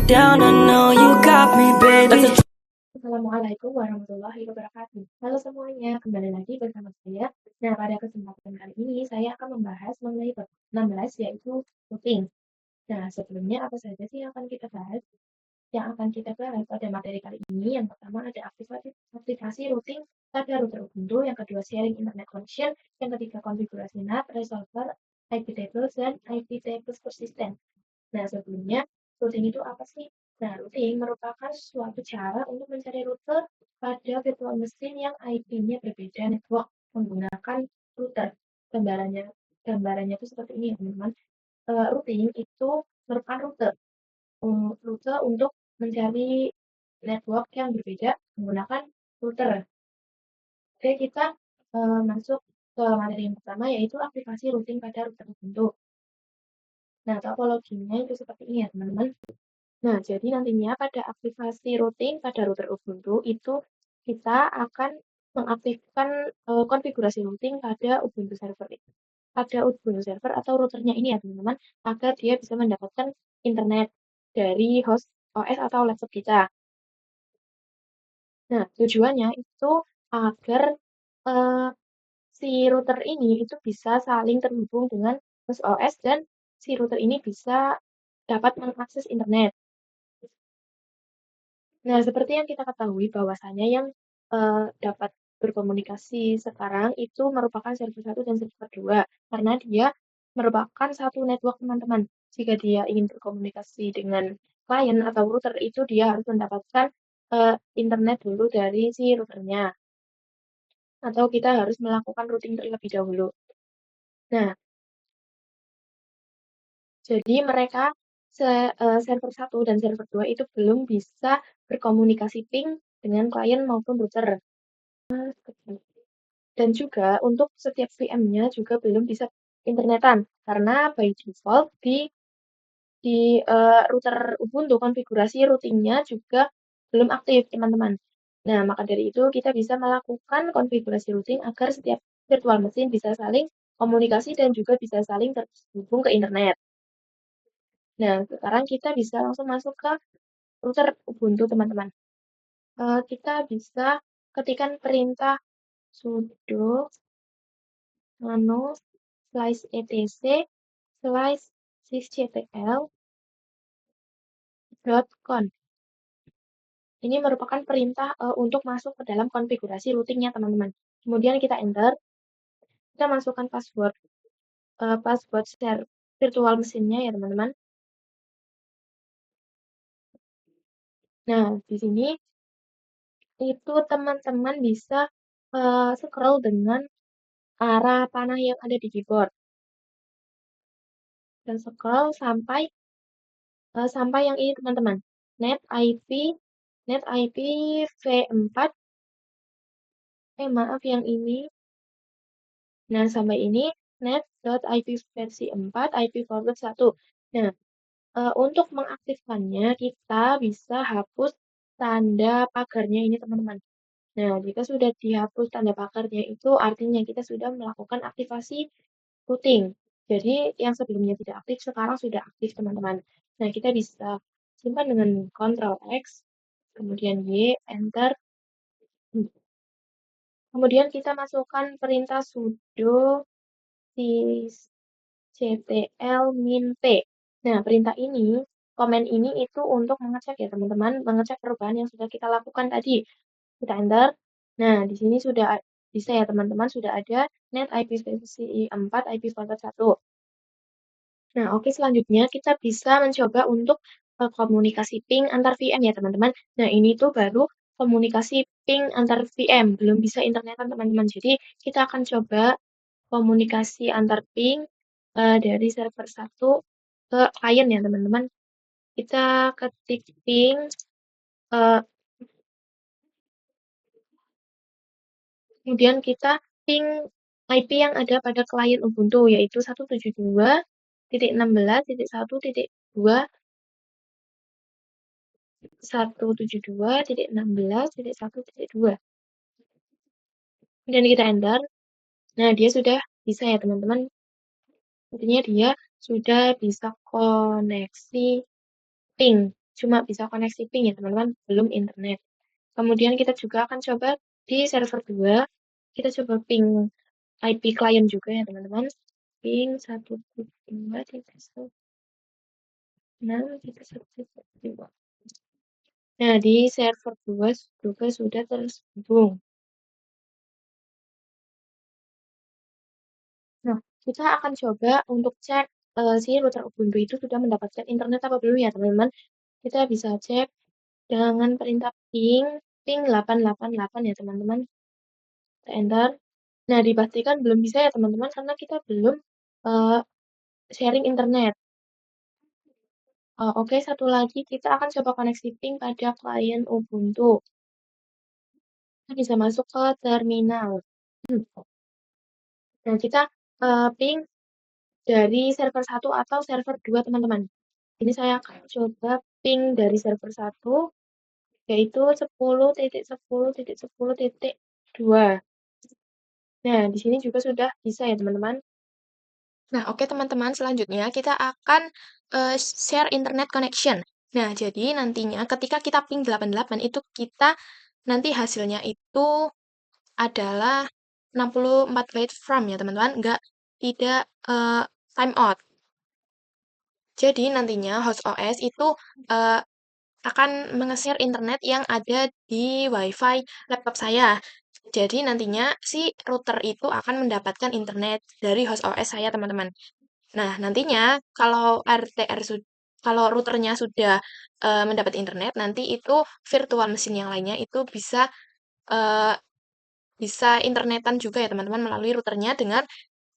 down, I know you got me, baby. Assalamualaikum warahmatullahi wabarakatuh. Halo semuanya, kembali lagi bersama saya. Nah, pada kesempatan kali ini saya akan membahas mengenai bab 16 yaitu routing. Nah, sebelumnya apa saja sih yang akan kita bahas? Yang akan kita bahas pada materi kali ini, yang pertama ada aplikasi routing pada router Ubuntu, yang kedua sharing internet connection, yang ketiga konfigurasi NAT, resolver, IP tables, dan IP tables persistent. Nah, sebelumnya, routing itu apa sih? Nah, routing merupakan suatu cara untuk mencari rute pada virtual machine yang IP-nya berbeda network menggunakan router. Gambarannya, gambarannya itu seperti ini, teman-teman. Routing itu merupakan rute untuk mencari network yang berbeda menggunakan router. Oke, kita masuk ke materi yang pertama, yaitu aplikasi routing pada router Ubuntu. Nah, topologinya itu seperti ini ya, teman-teman. Nah, jadi nantinya pada aplikasi routing pada router Ubuntu itu kita akan mengaktifkan konfigurasi routing pada Ubuntu server. Pada Ubuntu server atau routernya ini ya teman-teman, agar dia bisa mendapatkan internet dari host OS atau laptop kita. Nah, tujuannya itu agar eh, si router ini itu bisa saling terhubung dengan host OS dan si router ini bisa dapat mengakses internet. Nah, seperti yang kita ketahui bahwasanya yang dapat berkomunikasi sekarang itu merupakan server 1 dan server 2 karena dia merupakan satu network teman-teman. Jika dia ingin berkomunikasi dengan klien atau router itu dia harus mendapatkan internet dulu dari si routernya atau kita harus melakukan routing terlebih dahulu. Nah, jadi mereka server 1 dan server 2 itu belum bisa berkomunikasi ping dengan klien maupun router. Dan juga untuk setiap VM-nya juga belum bisa internetan karena by default di router Ubuntu konfigurasi routingnya juga belum aktif teman-teman. Nah, maka dari itu kita bisa melakukan konfigurasi routing agar setiap virtual machine bisa saling komunikasi dan juga bisa saling terhubung ke internet. Nah, sekarang kita bisa langsung masuk ke router Ubuntu teman-teman. Kita bisa ketikkan perintah sudo nano slice etc slice sysctl.conf. Ini merupakan perintah untuk masuk ke dalam konfigurasi routingnya teman-teman. Kemudian kita enter, kita masukkan password share virtual mesinnya ya teman-teman. Nah, di sini itu teman-teman bisa scroll dengan arah panah yang ada di keyboard dan scroll sampai yang ini teman-teman. Net IP v4. Maaf yang ini. Nah, sampai ini net.ip versi 4, IP forward 1. Nah, untuk mengaktifkannya kita bisa hapus tanda pagarnya ini teman-teman. Nah, jika sudah dihapus tanda pagarnya itu artinya kita sudah melakukan aktivasi routing. Jadi yang sebelumnya tidak aktif sekarang sudah aktif teman-teman. Nah, kita bisa simpan dengan Ctrl X, kemudian Y, Enter. Kemudian kita masukkan perintah sudo sysctl min p. Nah, perintah ini, komen ini itu untuk mengecek ya teman-teman, mengecek perubahan yang sudah kita lakukan tadi. Kita enter. Nah, di sini sudah bisa ya teman-teman, sudah ada net IP versi 4, IP forward 1. Nah, oke selanjutnya kita bisa mencoba untuk komunikasi ping antar VM ya teman-teman. Nah, ini tuh baru komunikasi ping antar VM, belum bisa internetan teman-teman. Jadi, kita akan coba komunikasi antar ping dari server 1 ke klien ya teman-teman. Kita ketik ping eh, kemudian kita ping IP yang ada pada klien Ubuntu yaitu 172.16.1.2 172.16.1.2. Dan kita enter. Nah, dia sudah bisa ya teman-teman. Intinya dia sudah bisa koneksi ping. cuma bisa koneksi ping ya teman-teman, belum internet. Kemudian kita juga akan coba di server 2, kita coba ping IP client juga ya teman-teman, ping 102.168.1.1. Nah, di server 2 juga sudah tersambung. Nah, kita akan coba untuk cek si router Ubuntu itu sudah mendapatkan internet apa belum ya teman-teman. Kita bisa cek dengan perintah ping 888 ya teman-teman. Kita enter. Nah, dipastikan belum bisa ya teman-teman karena kita belum eh, sharing internet. Oke, satu lagi kita akan coba koneksi ping pada klien Ubuntu. Kita bisa masuk ke terminal. Nah, kita ping dari server 1 atau server 2 teman-teman. Ini saya akan coba ping dari server 1 yaitu 10.10.10.2. Nah, di sini juga sudah bisa ya teman-teman. Nah, oke teman-teman, selanjutnya kita akan share internet connection. Nah, jadi nantinya ketika kita ping 88 itu kita nanti hasilnya itu adalah 64 byte from ya teman-teman, nggak tidak time out. Jadi nantinya host OS itu eh, akan menge-share internet yang ada di WiFi laptop saya. Jadi nantinya si router itu akan mendapatkan internet dari host OS saya, teman-teman. Nah, nantinya kalau routernya sudah mendapat internet, nanti itu virtual mesin yang lainnya itu eh, bisa internetan juga ya teman-teman melalui routernya dengan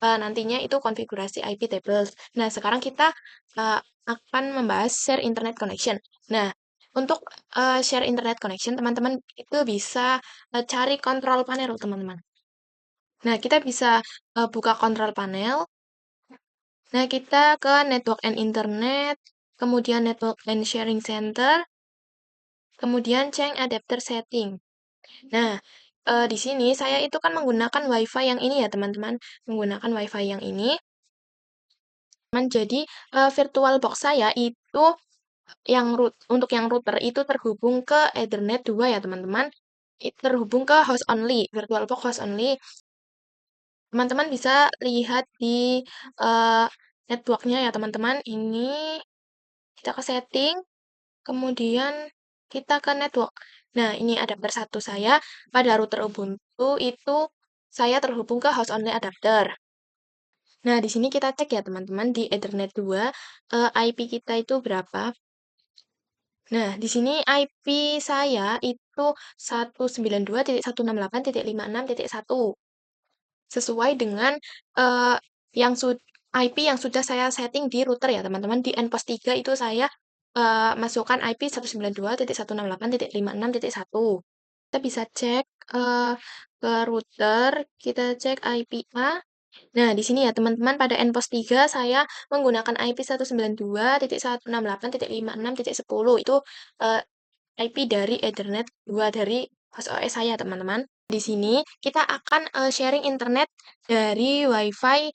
nantinya itu konfigurasi IP tables. Nah, sekarang kita eh, akan membahas share internet connection. Nah, untuk share internet connection, teman-teman itu bisa cari control panel, teman-teman. Nah, kita bisa buka control panel. Nah, kita ke network and internet, kemudian network and sharing center, kemudian change adapter setting. Nah, di sini saya itu kan menggunakan WiFi yang ini ya, teman-teman. Menggunakan WiFi yang ini. Jadi, virtual box saya itu untuk yang router itu terhubung ke Ethernet 2 ya, teman-teman. Terhubung ke host only, virtual box host only. Teman-teman bisa lihat di eh, networknya ya, teman-teman. Ini kita ke setting, kemudian kita ke network. Nah, ini adapter satu saya pada router Ubuntu itu saya terhubung ke host only adapter. Nah, di sini kita cek ya teman-teman di Ethernet 2 IP kita itu berapa. Nah, di sini IP saya itu 192.168.56.1 sesuai dengan eh, IP yang sudah saya setting di router ya teman-teman. Di NPOS 3 itu saya masukkan IP 192.168.56.1. Kita bisa cek eh, ke router, kita cek IP A. Nah, di sini ya teman-teman pada NPOS 3 saya menggunakan IP 192.168.56.10 itu IP dari Ethernet 2 dari host OS saya, teman-teman. Di sini kita akan sharing internet dari WiFi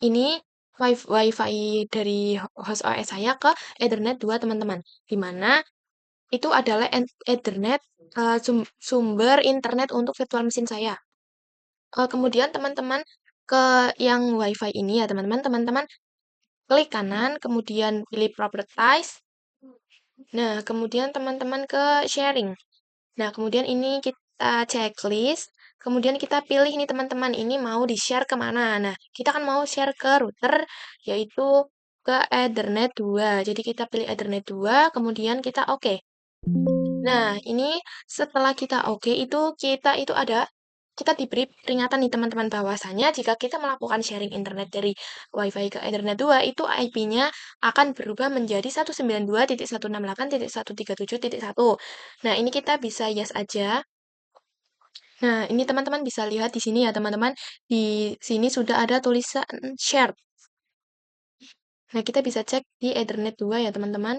ini WiFi dari host OS saya ke Ethernet 2, teman-teman. Di mana itu adalah Ethernet sumber internet untuk virtual mesin saya. Kemudian teman-teman ke yang WiFi ini ya teman-teman, teman-teman klik kanan, kemudian pilih properties. Nah, kemudian teman-teman ke sharing. Nah, kemudian ini kita checklist. Kemudian kita pilih nih teman-teman, ini mau di-share kemana. Nah, kita kan mau share ke router, yaitu ke Ethernet 2. Jadi kita pilih Ethernet 2, kemudian kita oke. Nah, ini setelah kita oke itu kita diberi peringatan nih teman-teman bahwasanya jika kita melakukan sharing internet dari WiFi ke Ethernet 2 itu IP-nya akan berubah menjadi 192.168.137.1. Nah, ini kita bisa yes aja. Nah, ini teman-teman bisa lihat di sini ya teman-teman. Di sini sudah ada tulisan share. Nah, kita bisa cek di Ethernet 2 ya teman-teman.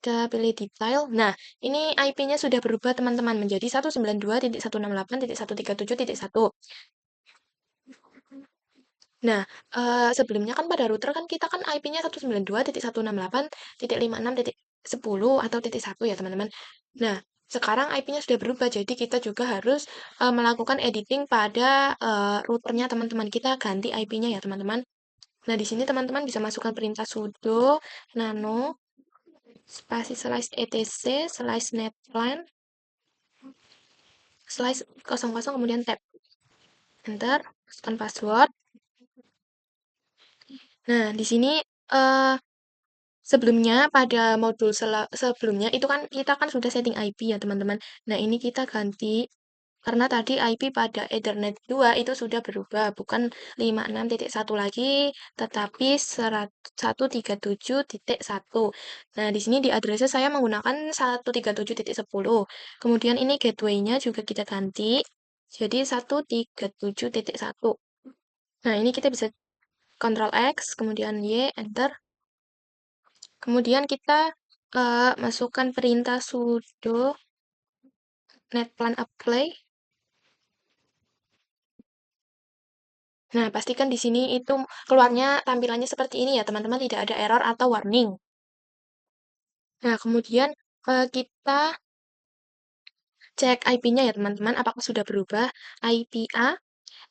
Kita pilih detail. Nah, ini IP-nya sudah berubah teman-teman menjadi 192.168.137.1. Nah, sebelumnya kan pada router kan kita kan IP-nya 192.168.56.10 atau titik 1 ya teman-teman. Nah, sekarang IP-nya sudah berubah, jadi kita juga harus melakukan editing pada routernya teman-teman. Kita ganti IP-nya ya teman-teman. Nah, di sini teman-teman bisa masukkan perintah sudo nano spasi slash etc slash netplan slash 00 kemudian tab enter, masukkan password. Nah, di sini eh, sebelumnya pada modul sebelumnya itu kan kita kan sudah setting IP ya teman-teman. Nah, ini kita ganti karena tadi IP pada Ethernet 2 itu sudah berubah, bukan 56.1 lagi, tetapi 137.1. Nah, di sini di addressnya saya menggunakan 137.10. Kemudian ini gateway-nya juga kita ganti jadi 137.1. Nah, ini kita bisa Ctrl X, kemudian Y, enter. Kemudian kita masukkan perintah sudo netplan apply. Nah, pastikan di sini itu keluarnya tampilannya seperti ini ya, teman-teman, tidak ada error atau warning. Nah, kemudian kita cek IP-nya ya, teman-teman, apakah sudah berubah IP A.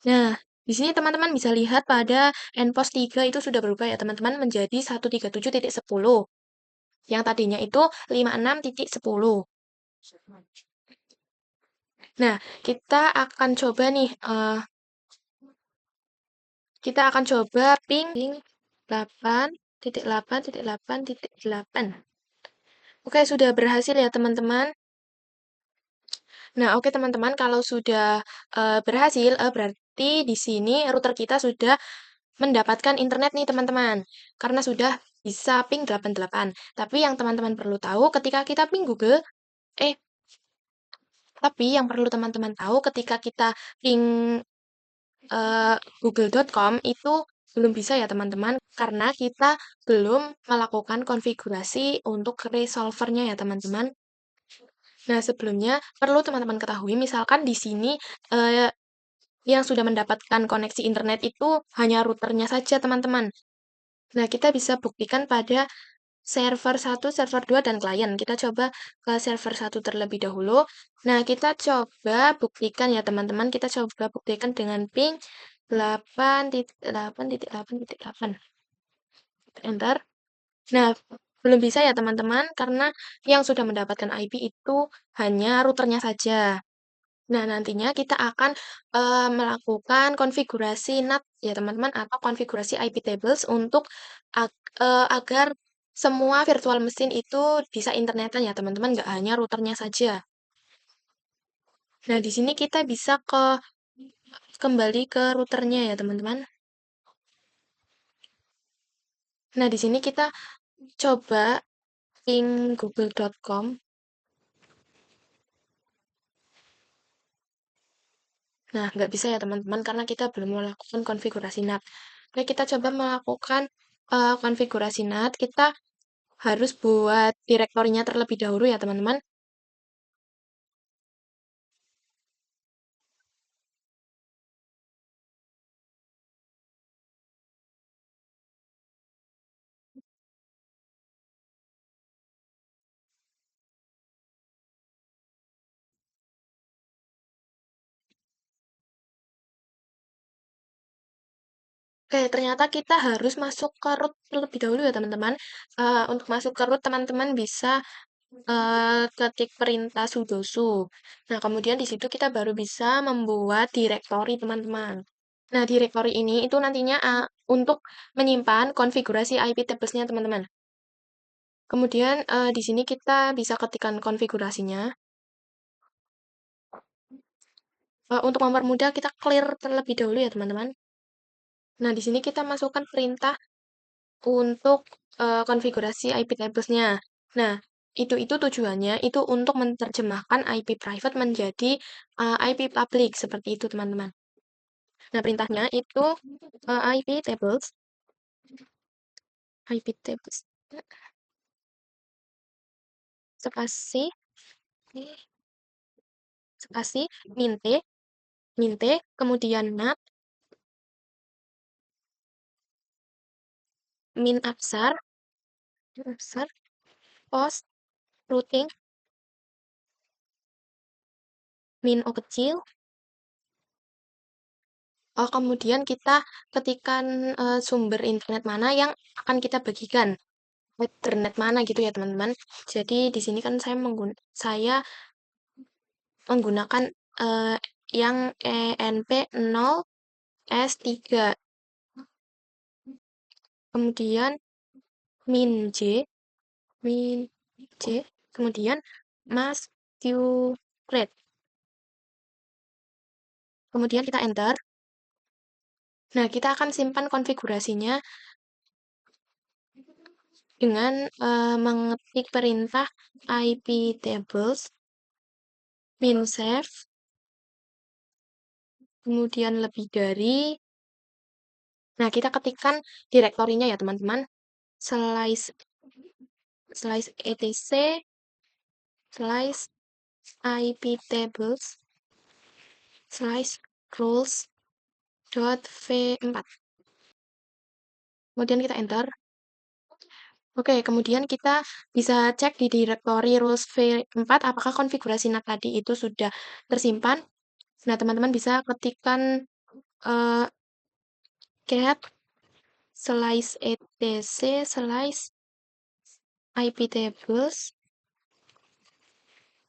Nah, di sini teman-teman bisa lihat pada endpost 3 itu sudah berubah ya, teman-teman, menjadi 137.10. Yang tadinya itu 56.10. Nah, kita akan coba ping 8.8.8.8. Oke, sudah berhasil ya teman-teman. Nah, oke teman-teman, kalau sudah berhasil, berarti di sini router kita sudah mendapatkan internet nih teman-teman. Karena sudah bisa ping 88. Tapi yang teman-teman perlu tahu ketika kita ping Google, eh, tapi yang perlu teman-teman tahu ketika kita ping google.com itu belum bisa ya teman-teman karena kita belum melakukan konfigurasi untuk resolvernya ya teman-teman. Nah, sebelumnya perlu teman-teman ketahui misalkan di sini eh, yang sudah mendapatkan koneksi internet itu hanya routernya saja teman-teman. Nah, kita bisa buktikan pada server 1, server 2, dan klien. Kita coba ke server 1 terlebih dahulu. Nah, kita coba buktikan ya teman-teman. Kita coba buktikan dengan ping 8.8.8.8. Enter. Nah, belum bisa ya teman-teman karena yang sudah mendapatkan IP itu hanya routernya saja. Nah, nantinya kita akan melakukan konfigurasi NAT ya teman-teman atau konfigurasi IP tables untuk agar semua virtual mesin itu bisa internetan ya teman-teman, nggak hanya routernya saja. Nah, di sini kita bisa kembali ke routernya ya teman-teman. Nah, di sini kita coba ping google.com. Nah, nggak bisa ya teman-teman karena kita belum melakukan konfigurasi NAT. Oke, kita coba melakukan konfigurasi NAT. Kita harus buat direktorinya terlebih dahulu ya teman-teman. Oke, ternyata kita harus masuk ke root terlebih dahulu ya teman-teman. Untuk masuk ke root teman-teman bisa ketik perintah sudo su. Nah, kemudian di situ kita baru bisa membuat direktori teman-teman. Nah, direktori ini itu nantinya untuk menyimpan konfigurasi IP tablesnya teman-teman. Kemudian di sini kita bisa ketikkan konfigurasinya. Untuk mempermudah kita clear terlebih dahulu ya teman-teman. Nah, di sini kita masukkan perintah untuk konfigurasi IP tablesnya. Nah, itu tujuannya itu untuk menerjemahkan IP private menjadi IP public seperti itu teman-teman. Nah, perintahnya itu IP tables spasi spasi minte minte kemudian nat min absar, post, routing, min O kecil. Kemudian kita ketikkan sumber internet mana yang akan kita bagikan. Ethernet mana gitu ya teman-teman. Jadi di sini kan saya menggunakan yang ENP0S3. Kemudian min J, min J, kemudian masquerade. Kemudian kita enter. Nah, kita akan simpan konfigurasinya dengan mengetik perintah iptables min save, kemudian lebih dari. Nah, kita ketikkan direktorinya ya teman-teman. Slice etc slice iptables slice rules dot v4. Kemudian kita enter. Oke, kemudian kita bisa cek di directory rules v4 apakah konfigurasi NAT tadi itu sudah tersimpan. Nah, teman-teman bisa ketikkan cat slice etc slice iptables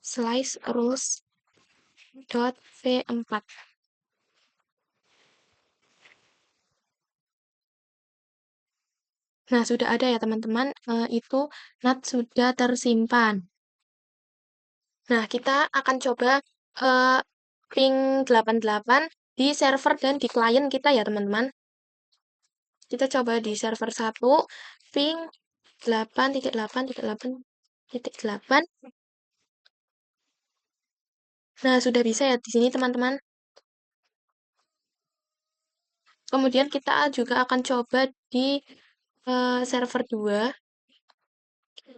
slice rules dot v4. Nah, sudah ada ya teman-teman, itu NAT sudah tersimpan. Nah, kita akan coba ping 88 di server dan di klien kita ya teman-teman. Kita coba di server 1, ping 8.8.8.8. Nah, sudah bisa ya di sini teman-teman. Kemudian kita juga akan coba di server 2.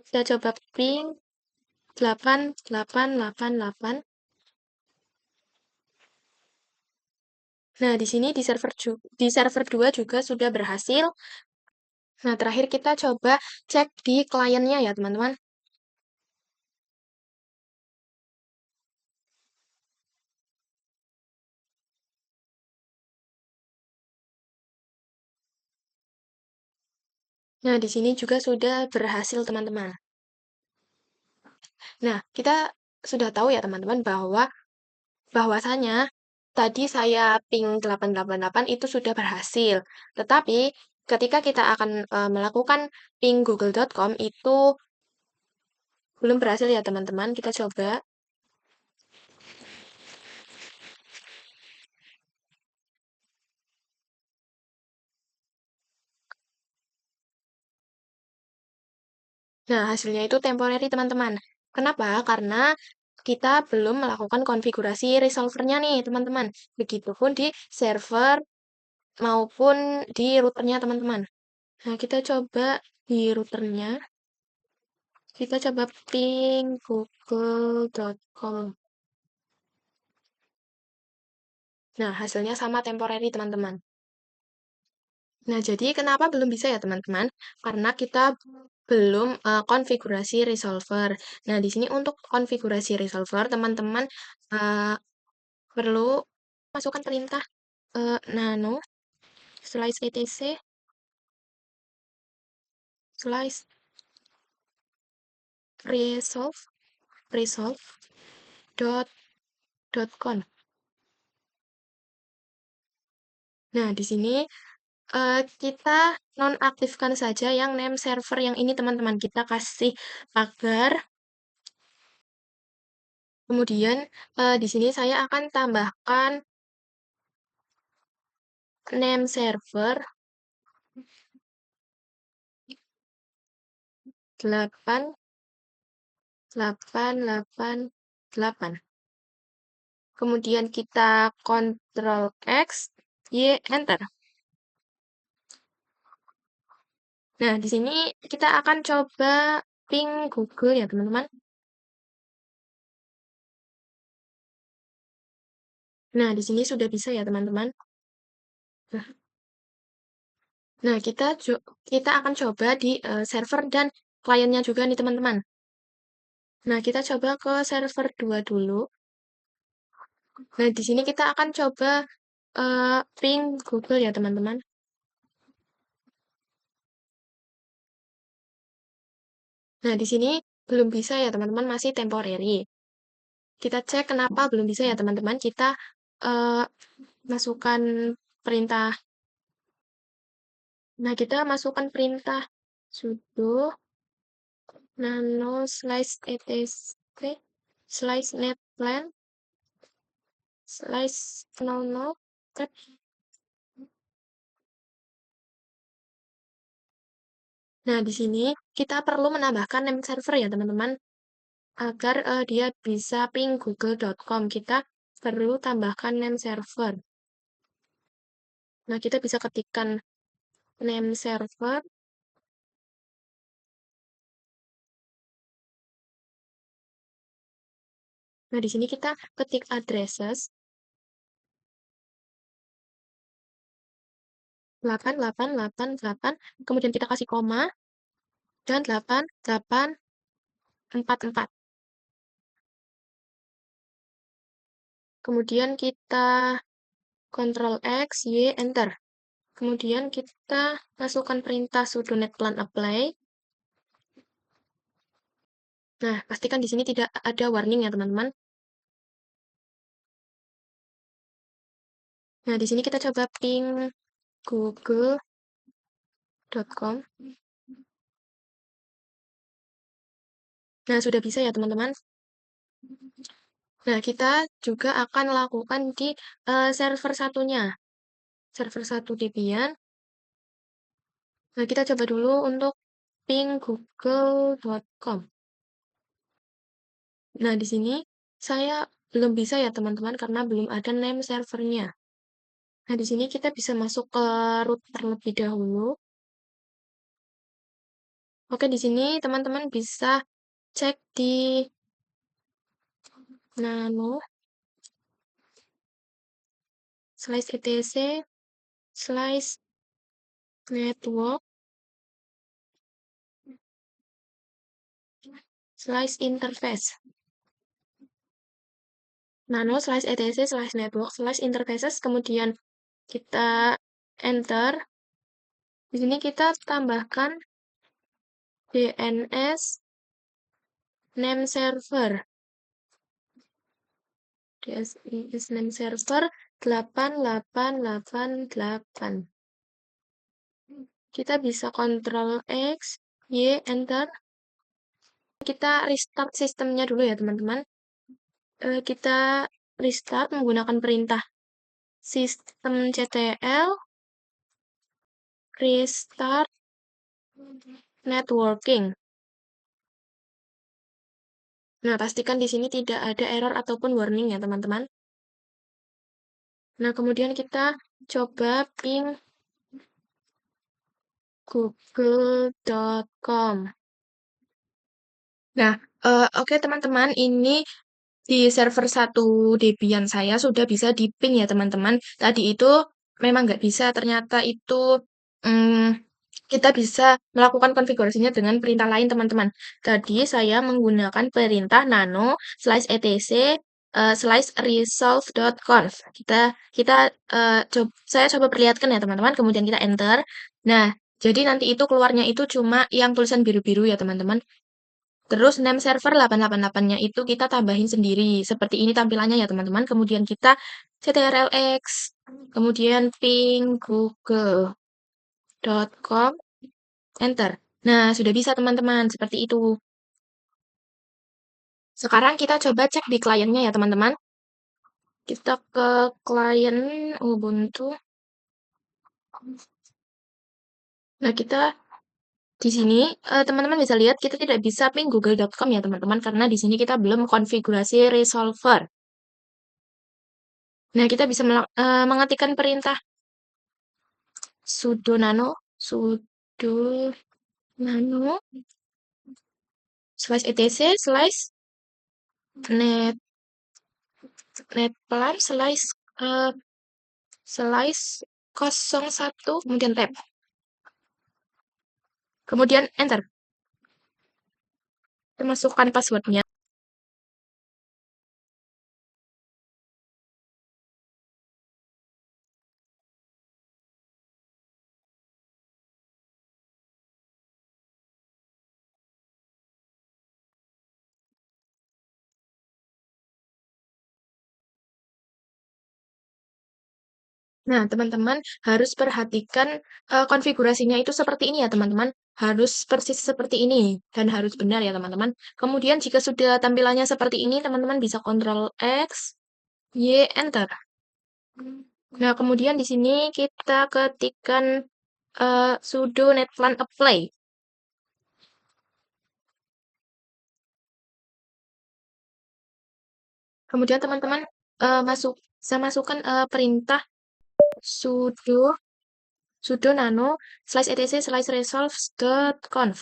Kita coba ping 8888. Nah, di sini di server 2 juga sudah berhasil. Nah, terakhir kita coba cek di kliennya ya, teman-teman. Nah, di sini juga sudah berhasil, teman-teman. Nah, kita sudah tahu ya, teman-teman, bahwasanya tadi saya ping 888 itu sudah berhasil. Tetapi ketika kita akan melakukan ping google.com itu belum berhasil ya, teman-teman. Kita coba. Nah, hasilnya itu temporary, teman-teman. Kenapa? Karena kita belum melakukan konfigurasi resolvernya nih, teman-teman. Begitupun di server maupun di routernya, teman-teman. Nah, kita coba di routernya. Kita coba ping google.com. Nah, hasilnya sama temporary, teman-teman. Nah, jadi kenapa belum bisa ya, teman-teman? Karena kita belum konfigurasi resolver. Nah, di sini untuk konfigurasi resolver, teman-teman perlu masukkan perintah nano slice etc slice resolve dot conf. Nah, di sini kita nonaktifkan saja yang name server yang ini, teman-teman. Kita kasih pagar. Kemudian di sini saya akan tambahkan name server 8888. Kemudian kita Ctrl X, Y, Enter. Nah, di sini kita akan coba ping Google ya, teman-teman. Nah, di sini sudah bisa ya, teman-teman. Nah, kita akan coba di server dan kliennya juga nih teman-teman. Nah, kita coba ke server 2 dulu. Nah, di sini kita akan coba ping Google ya teman-teman. Nah, di sini belum bisa ya teman-teman, masih temporary. Kita cek kenapa belum bisa ya teman-teman. Kita eh, masukkan perintah. Nah, kita masukkan perintah sudo nano slice etc slice netplan slice 00 tab. Nah, di sini kita perlu menambahkan name server ya teman-teman agar dia bisa ping google.com. Kita perlu tambahkan name server. Nah, kita bisa ketikkan name server. Nah, di sini kita ketik addresses 8888, kemudian kita kasih koma dan 8844. Kemudian kita Ctrl X, Y, Enter. Kemudian kita masukkan perintah sudo netplan apply. Nah, pastikan di sini tidak ada warning ya, teman-teman. Nah, di sini kita coba ping google.com. Nah, sudah bisa ya, teman-teman. Nah, kita juga akan lakukan di server satunya. Server 1 Debian. Nah, kita coba dulu untuk ping google.com. Nah, di sini saya belum bisa ya, teman-teman, karena belum ada name servernya. Nah, di sini kita bisa masuk ke root terlebih dahulu. Oke, di sini teman-teman bisa cek di nano slice etc slice network slice interface. Nano slice etc slice network slice interfaces, kemudian kita enter. Di sini kita tambahkan DNS name server. DNS name server 8888. Kita bisa Ctrl X, Y, Enter. Kita restart sistemnya dulu ya, teman-teman. Kita restart menggunakan perintah systemctl restart networking. Nah, pastikan di sini tidak ada error ataupun warning ya, teman-teman. Nah, kemudian kita coba ping google.com. Nah, oke teman-teman, ini di server 1 Debian saya sudah bisa di-ping ya teman-teman. Tadi itu memang nggak bisa, ternyata itu kita bisa melakukan konfigurasinya dengan perintah lain teman-teman. Tadi saya menggunakan perintah nano slice etc slice resolve.conf. Saya coba perlihatkan ya teman-teman, kemudian kita enter. Nah, jadi nanti itu keluarnya itu cuma yang tulisan biru-biru ya teman-teman. Terus name server 888-nya itu kita tambahin sendiri. Seperti ini tampilannya ya teman-teman. Kemudian kita ctrlx, kemudian ping google.com, enter. Nah, sudah bisa teman-teman, seperti itu. Sekarang kita coba cek di kliennya ya teman-teman. Kita ke klien Ubuntu. Nah, kita di sini teman-teman bisa lihat kita tidak bisa ping google.com ya teman-teman, karena di sini kita belum konfigurasi resolver. Nah, kita bisa mengetikkan perintah sudo nano slice etc slice netplan slice 01 kemudian tab. Kemudian enter. Kita masukkan passwordnya. Nah, teman-teman harus perhatikan konfigurasinya itu seperti ini ya, teman-teman. Harus persis seperti ini dan harus benar ya, teman-teman. Kemudian jika sudah tampilannya seperti ini, teman-teman bisa Ctrl X, Y, enter. Nah, kemudian di sini kita ketikkan sudo netplan apply. Kemudian teman-teman saya masukkan perintah sudo nano /etc/resolve.conf.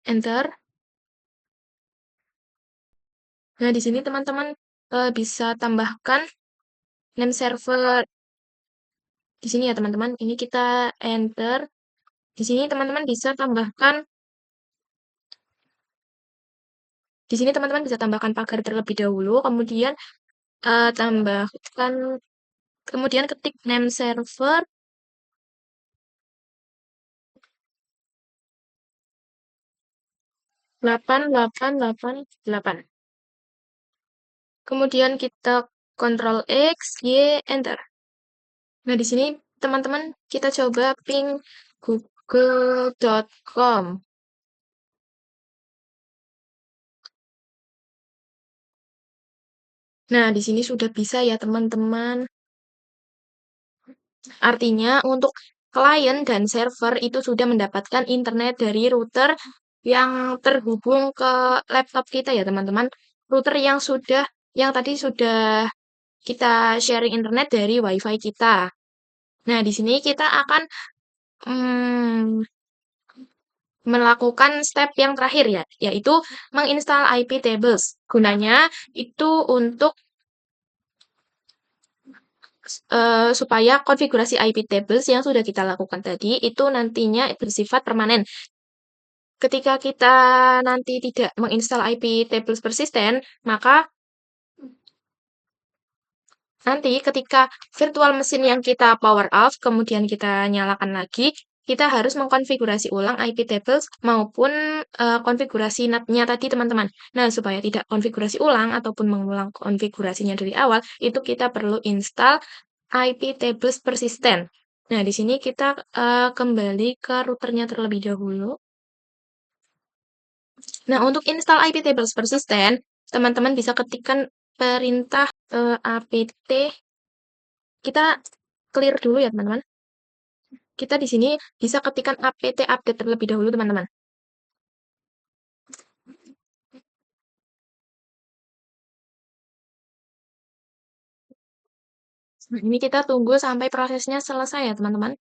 Enter. Nah, di sini teman-teman bisa tambahkan name server. Di sini ya teman-teman, ini kita enter. Di sini teman-teman bisa tambahkan, pagar terlebih dahulu, kemudian kemudian ketik name server 8888. Kemudian kita Ctrl X, Y, enter. Nah, di sini teman-teman kita coba ping google.com. Nah, di sini sudah bisa ya teman-teman. Artinya untuk klien dan server itu sudah mendapatkan internet dari router yang terhubung ke laptop kita ya teman-teman. Router yang tadi sudah kita sharing internet dari WiFi kita. Nah, di sini kita akan melakukan step yang terakhir ya, yaitu menginstal iptables. Gunanya itu untuk supaya konfigurasi iptables yang sudah kita lakukan tadi itu nantinya bersifat permanen. Ketika kita nanti tidak menginstal iptables persisten, maka nanti ketika virtual mesin yang kita power off, kemudian kita nyalakan lagi, kita harus mengkonfigurasi ulang iptables maupun konfigurasi NAT-nya tadi, teman-teman. Nah, supaya tidak konfigurasi ulang ataupun mengulang konfigurasinya dari awal, itu kita perlu install iptables persistent. Nah, di sini kita kembali ke routernya terlebih dahulu. Nah, untuk install iptables persistent, teman-teman bisa ketikkan perintah apt. Kita clear dulu ya, teman-teman. Kita di sini bisa ketikkan apt update terlebih dahulu, teman-teman. Nah, ini kita tunggu sampai prosesnya selesai ya, teman-teman.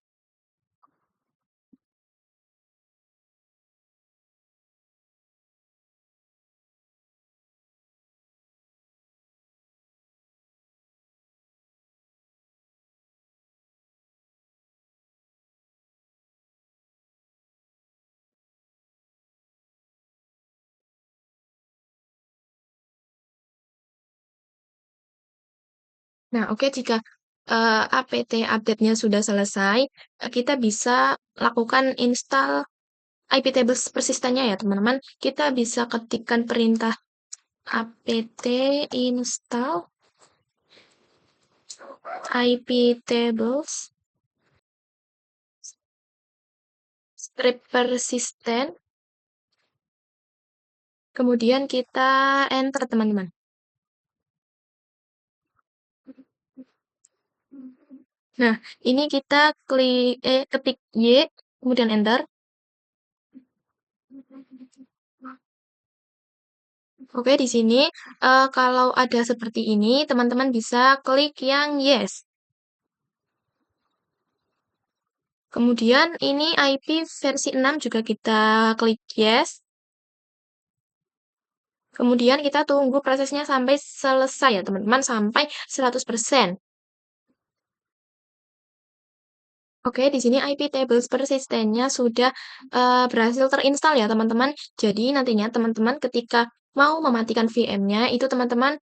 Nah, oke, jika apt update-nya sudah selesai, kita bisa lakukan install iptables persistennya ya, teman-teman. Kita bisa ketikkan perintah apt install iptables strip persistent. Kemudian kita enter, teman-teman. Nah, ini kita ketik Y, kemudian enter. Oke, di sini kalau ada seperti ini, teman-teman bisa klik yang yes. Kemudian ini IP versi 6 juga kita klik yes. Kemudian kita tunggu prosesnya sampai selesai ya, teman-teman, sampai 100%. Oke, di sini IP tables persistennya sudah berhasil terinstall ya teman-teman. Jadi nantinya teman-teman ketika mau mematikan VM-nya itu teman-teman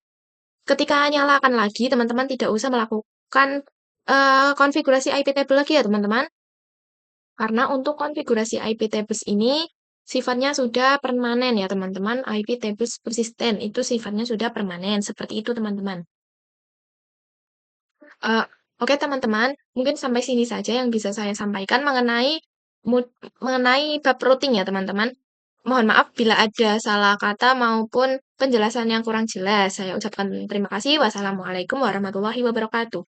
ketika nyalakan lagi teman-teman tidak usah melakukan konfigurasi IP table lagi ya teman-teman. Karena untuk konfigurasi IP tables ini sifatnya sudah permanen ya teman-teman. IP tables persisten itu sifatnya sudah permanen seperti itu teman-teman. Oke teman-teman, mungkin sampai sini saja yang bisa saya sampaikan mengenai bab routing ya teman-teman. Mohon maaf bila ada salah kata maupun penjelasan yang kurang jelas. Saya ucapkan terima kasih. Wassalamualaikum warahmatullahi wabarakatuh.